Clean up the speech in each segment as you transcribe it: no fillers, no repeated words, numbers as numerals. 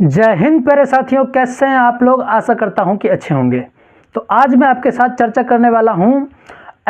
जय हिंद प्यारे साथियों, कैसे हैं आप लोग। आशा करता हूं कि अच्छे होंगे। तो आज मैं आपके साथ चर्चा करने वाला हूं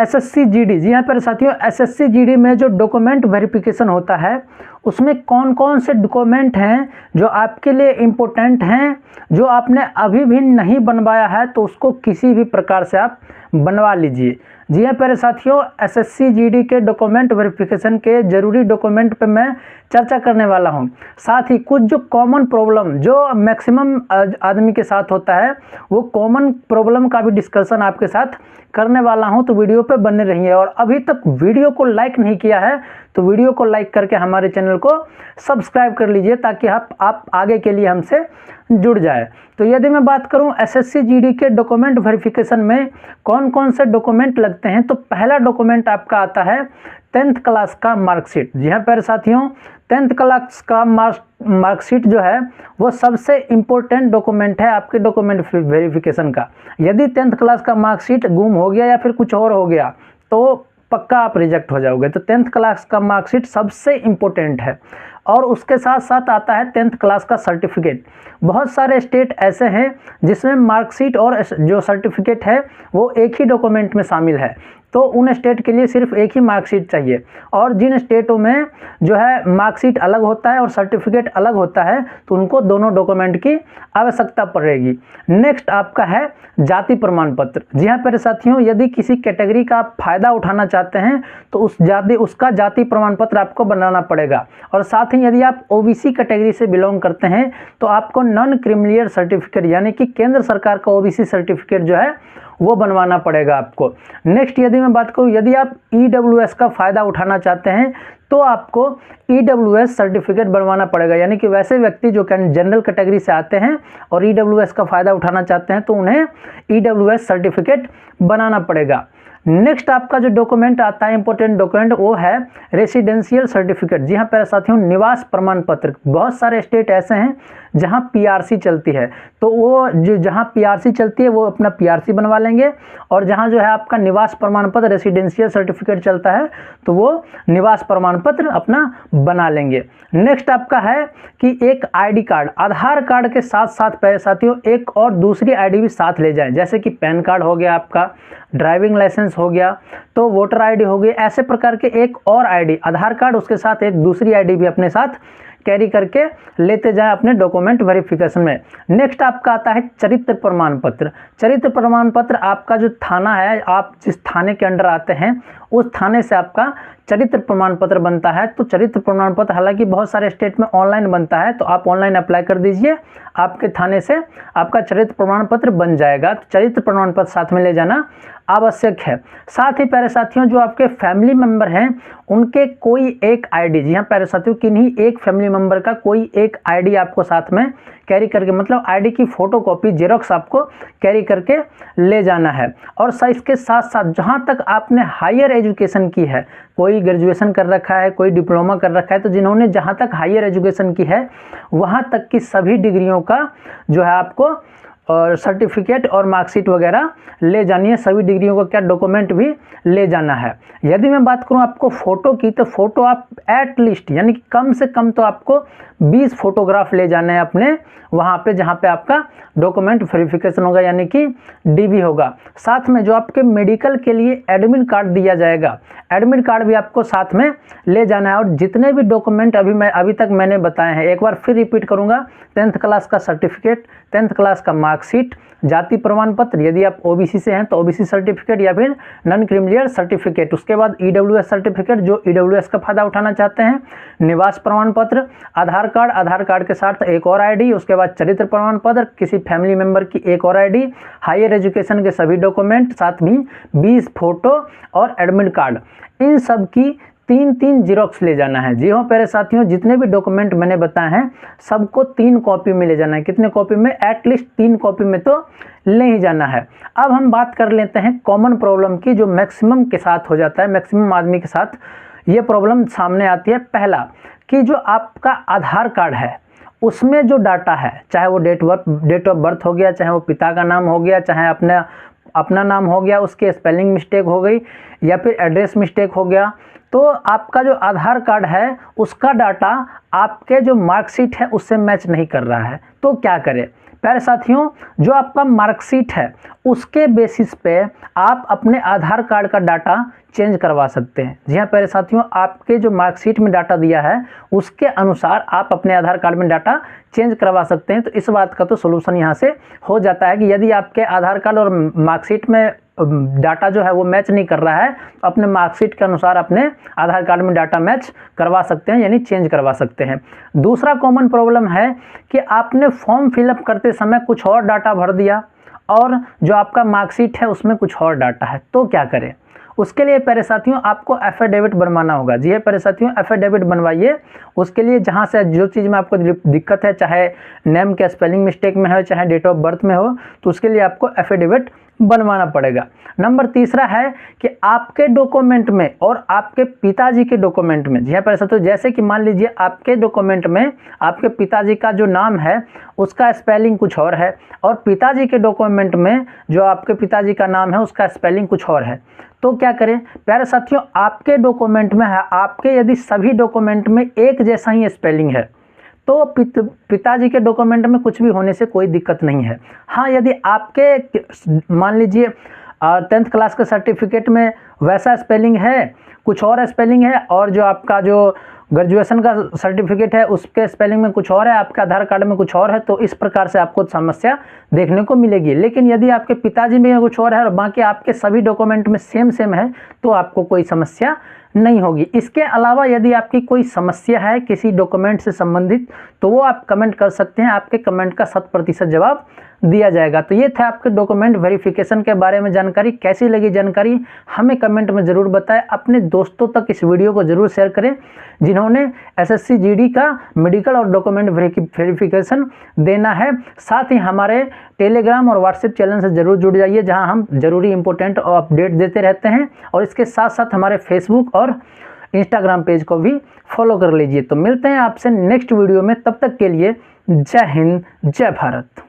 एसएससी जीडी। जी हाँ प्यारे साथियों, एसएससी जीडी में जो डॉक्यूमेंट वेरिफिकेशन होता है उसमें कौन कौन से डॉक्यूमेंट हैं जो आपके लिए इम्पोर्टेंट हैं, जो आपने अभी भी नहीं बनवाया है तो उसको किसी भी प्रकार से आप बनवा लीजिए। जी हाँ प्यारे साथियों, एसएससी जीडी के डॉक्यूमेंट वेरिफिकेशन के ज़रूरी डॉक्यूमेंट पे मैं चर्चा करने वाला हूँ। साथ ही कुछ जो कॉमन प्रॉब्लम जो मैक्सिमम आदमी के साथ होता है वो कॉमन प्रॉब्लम का भी डिस्कशन आपके साथ करने वाला हूं, तो वीडियो पे बने रहिए। और अभी तक वीडियो को लाइक नहीं किया है तो वीडियो को लाइक करके हमारे चैनल को सब्सक्राइब कर लीजिए ताकि आप आगे के लिए हमसे जुड़ जाए। तो यदि मैं बात करूं एसएससी जीडी के डॉक्यूमेंट वेरिफिकेशन में कौन कौन से डॉक्यूमेंट लगते हैं, तो पहला डॉक्यूमेंट आपका आता है 10th क्लास का मार्कशीट। जी हाँ प्यारे साथियों, 10th क्लास का मार्कशीट जो है वो सबसे इम्पोर्टेंट डॉक्यूमेंट है आपके डॉक्यूमेंट वेरिफिकेशन का। यदि 10th क्लास का मार्कशीट गुम हो गया या फिर कुछ और हो गया तो पक्का आप रिजेक्ट हो जाओगे। तो 10th क्लास का मार्कशीट सबसे इम्पोर्टेंट है। और उसके साथ साथ आता है 10th क्लास का सर्टिफिकेट। बहुत सारे स्टेट ऐसे हैं जिसमें मार्कशीट और जो सर्टिफिकेट है वो एक ही डॉक्यूमेंट में शामिल है, तो उन स्टेट के लिए सिर्फ एक ही मार्कशीट चाहिए। और जिन स्टेटों में जो है मार्कशीट अलग होता है और सर्टिफिकेट अलग होता है तो उनको दोनों डॉक्यूमेंट की आवश्यकता पड़ेगी। नेक्स्ट आपका है जाति प्रमाण पत्र। जी हाँ प्यारे साथियों, यदि किसी कैटेगरी का आप फायदा उठाना चाहते हैं तो उसका जाति प्रमाण पत्र आपको बनाना पड़ेगा। और साथ ही यदि आप ओबीसी कैटेगरी से बिलोंग करते हैं तो आपको नॉन क्रीमिलियर सर्टिफिकेट यानी कि केंद्र सरकार का ओबीसी सर्टिफिकेट जो है वो बनवाना पड़ेगा आपको। नेक्स्ट यदि मैं बात करूँ, यदि आप ईडब्ल्यूएस का फ़ायदा उठाना चाहते हैं तो आपको ईडब्ल्यूएस सर्टिफिकेट बनवाना पड़ेगा। यानी कि वैसे व्यक्ति जो जनरल कैटेगरी से आते हैं और ईडब्ल्यूएस का फ़ायदा उठाना चाहते हैं तो उन्हें ईडब्ल्यूएस सर्टिफिकेट बनाना पड़ेगा। नेक्स्ट आपका जो डॉक्यूमेंट आता है इंपॉर्टेंट डॉक्यूमेंट वो है रेसिडेंशियल सर्टिफिकेट। जी हाँ प्यारे साथियों, निवास प्रमाण पत्र। बहुत सारे स्टेट ऐसे हैं जहाँ पीआरसी चलती है, तो वो जो जहाँ पीआरसी चलती है वो अपना पीआरसी बनवा लेंगे, और जहाँ जो है आपका निवास प्रमाण पत्र रेसिडेंशियल सर्टिफिकेट चलता है तो वो निवास प्रमाण पत्र अपना बना लेंगे। नेक्स्ट आपका है कि एक आईडी कार्ड, आधार कार्ड के साथ साथ प्यारे साथियों एक और दूसरी आईडी भी साथ ले जाएं, जैसे कि पैन कार्ड हो गया, आपका ड्राइविंग लाइसेंस हो गया, तो वोटर आईडी हो गई। ऐसे प्रकार के एक और आईडी, आधार कार्ड उसके साथ एक दूसरी आईडी भी अपने साथ कैरी करके लेते जाएं अपने डॉक्यूमेंट वेरिफिकेशन में। नेक्स्ट आपका आता है चरित्र प्रमाण पत्र। चरित्र प्रमाण पत्र आपका जो थाना है, आप जिस थाने के अंडर आते हैं उस थाने से आपका चरित्र प्रमाण पत्र बनता है। तो चरित्र प्रमाण पत्र हालांकि बहुत सारे स्टेट में ऑनलाइन बनता है, तो आप ऑनलाइन अप्लाई कर दीजिए, आपके थाने से आपका चरित्र प्रमाण पत्र बन जाएगा। तो चरित्र प्रमाण पत्र साथ में ले जाना आवश्यक है। साथ ही प्यारे साथियों जो आपके फैमिली मेंबर हैं उनके कोई एक आईडी, जी हाँ प्यारे साथियों किन्हीं एक फैमिली मेंबर का कोई एक आईडी आपको साथ में कैरी करके, मतलब आईडी की फोटोकॉपी जेरॉक्स आपको कैरी करके ले जाना है। और इसके साथ साथ जहाँ तक आपने हायर एजुकेशन की है, कोई ग्रेजुएशन कर रखा है, कोई डिप्लोमा कर रखा है, तो जिन्होंने जहाँ तक हायर एजुकेशन की है वहाँ तक की सभी डिग्रियों का जो है आपको और सर्टिफिकेट और मार्कशीट वगैरह ले जानी है। सभी डिग्रियों का क्या डॉक्यूमेंट भी ले जाना है। यदि मैं बात करूं आपको फ़ोटो की, तो फ़ोटो आप एट लीस्ट यानी कि कम से कम तो आपको 20 फोटोग्राफ ले जाने हैं अपने वहाँ पे जहाँ पे आपका डॉक्यूमेंट वेरिफिकेशन होगा, यानी कि डीवी होगा। साथ में जो आपके मेडिकल के लिए एडमिट कार्ड दिया जाएगा, एडमिट कार्ड भी आपको साथ में ले जाना है। और जितने भी डॉक्यूमेंट अभी तक मैंने बताए हैं, एक बार फिर रिपीट करूँगा, 10th क्लास का सर्टिफिकेट, 10th क्लास का मार्कशीट, जाति प्रमाण पत्र, यदि आप ओबीसी से हैं तो ओबीसी सर्टिफिकेट या फिर नॉन क्रीमिलियर सर्टिफिकेट, उसके बाद ईडब्ल्यूएस सर्टिफिकेट जो ईडब्ल्यूएस का फायदा उठाना चाहते हैं, निवास प्रमाण पत्र, आधार कार्ड, आधार कार्ड के साथ एक और आईडी, उसके बाद चरित्र प्रमाण पत्र, किसी फैमिली मेंबर की एक और आईडी, हायर एजुकेशन के सभी डॉक्यूमेंट, साथ में 20 फोटो और एडमिट कार्ड, इन सब की 3 जीरोक्स ले जाना है। जी हाँ प्यारे साथियों, जितने भी डॉक्यूमेंट मैंने बताए हैं सबको 3 कॉपी में ले जाना है। कितने कॉपी में? एटलीस्ट 3 कॉपी में तो ले ही जाना है। अब हम बात कर लेते हैं कॉमन प्रॉब्लम की, जो मैक्सिमम के साथ हो जाता है, मैक्सिमम आदमी के साथ ये प्रॉब्लम सामने आती है। पहला कि जो आपका आधार कार्ड है उसमें जो डाटा है, चाहे वो डेट ऑफ बर्थ हो गया, चाहे वो पिता का नाम हो गया, चाहे अपना नाम हो गया, उसके स्पेलिंग मिस्टेक हो गई या फिर एड्रेस मिस्टेक हो गया, तो आपका जो आधार कार्ड है उसका डाटा आपके जो मार्कशीट है उससे मैच नहीं कर रहा है, तो क्या करें? प्यारे साथियों, जो आपका मार्कशीट है उसके बेसिस पे आप अपने आधार कार्ड का डाटा चेंज करवा सकते हैं। जी हाँ प्यारे साथियों, आपके जो मार्कशीट में डाटा दिया है उसके अनुसार आप अपने आधार कार्ड में डाटा चेंज करवा सकते हैं। तो इस बात का तो सोल्यूशन यहाँ से हो जाता है कि यदि आपके आधार कार्ड और मार्कशीट में डाटा जो है वो मैच नहीं कर रहा है, तो अपने मार्कशीट के अनुसार अपने आधार कार्ड में डाटा मैच करवा सकते हैं, यानी चेंज करवा सकते हैं। दूसरा कॉमन प्रॉब्लम है कि आपने फॉर्म फिलअप करते समय कुछ और डाटा भर दिया और जो आपका मार्कशीट है उसमें कुछ और डाटा है, तो क्या करें? उसके लिए प्यारे साथियों आपको एफिडेविट बनवाना होगा। जी है प्यारे साथियों, एफिडेविट बनवाइए। उसके लिए जहाँ से जो चीज़ में आपको दिक्कत है, चाहे नेम के स्पेलिंग मिस्टेक में हो, चाहे डेट ऑफ बर्थ में हो, तो उसके लिए आपको एफिडेविट बनवाना पड़ेगा। नंबर तीसरा है कि आपके डॉक्यूमेंट में और आपके पिताजी के डॉक्यूमेंट में, जी हाँ प्यारे साथियों, जैसे कि मान लीजिए आपके डॉक्यूमेंट में आपके पिताजी का जो नाम है उसका स्पेलिंग कुछ और है और पिताजी के डॉक्यूमेंट में जो आपके पिताजी का नाम है उसका स्पेलिंग कुछ और है, तो क्या करें? प्यारे साथियों, आपके डॉक्यूमेंट में है, आपके यदि सभी डॉक्यूमेंट में एक जैसा ही स्पेलिंग है तो पिताजी के डॉक्यूमेंट में कुछ भी होने से कोई दिक्कत नहीं है। हाँ, यदि आपके मान लीजिए 10th क्लास के सर्टिफिकेट में वैसा स्पेलिंग है, कुछ और स्पेलिंग है, और जो आपका जो ग्रेजुएशन का सर्टिफिकेट है उसके स्पेलिंग में कुछ और है, आपके आधार कार्ड में कुछ और है, तो इस प्रकार से आपको समस्या देखने को मिलेगी। लेकिन यदि आपके पिताजी में कुछ और है और बाकी आपके सभी डॉक्यूमेंट में सेम है तो आपको कोई समस्या नहीं होगी। इसके अलावा यदि आपकी कोई समस्या है किसी डॉक्यूमेंट से संबंधित तो वो आप कमेंट कर सकते हैं, आपके कमेंट का 100% जवाब दिया जाएगा। तो ये था आपके डॉक्यूमेंट वेरिफिकेशन के बारे में जानकारी। कैसी लगी जानकारी हमें कमेंट में ज़रूर बताएं। अपने दोस्तों तक इस वीडियो को ज़रूर शेयर करें जिन्होंने एसएससी जीडी का मेडिकल और डॉक्यूमेंट वेरिफिकेशन देना है। साथ ही हमारे टेलीग्राम और व्हाट्सएप चैनल से ज़रूर जुड़ जाइए जहां हम ज़रूरी इंपॉर्टेंट अपडेट देते रहते हैं, और इसके साथ साथ हमारे फेसबुक और इंस्टाग्राम पेज को भी फॉलो कर लीजिए। तो मिलते हैं आपसे नेक्स्ट वीडियो में, तब तक के लिए जय हिंद, जय भारत।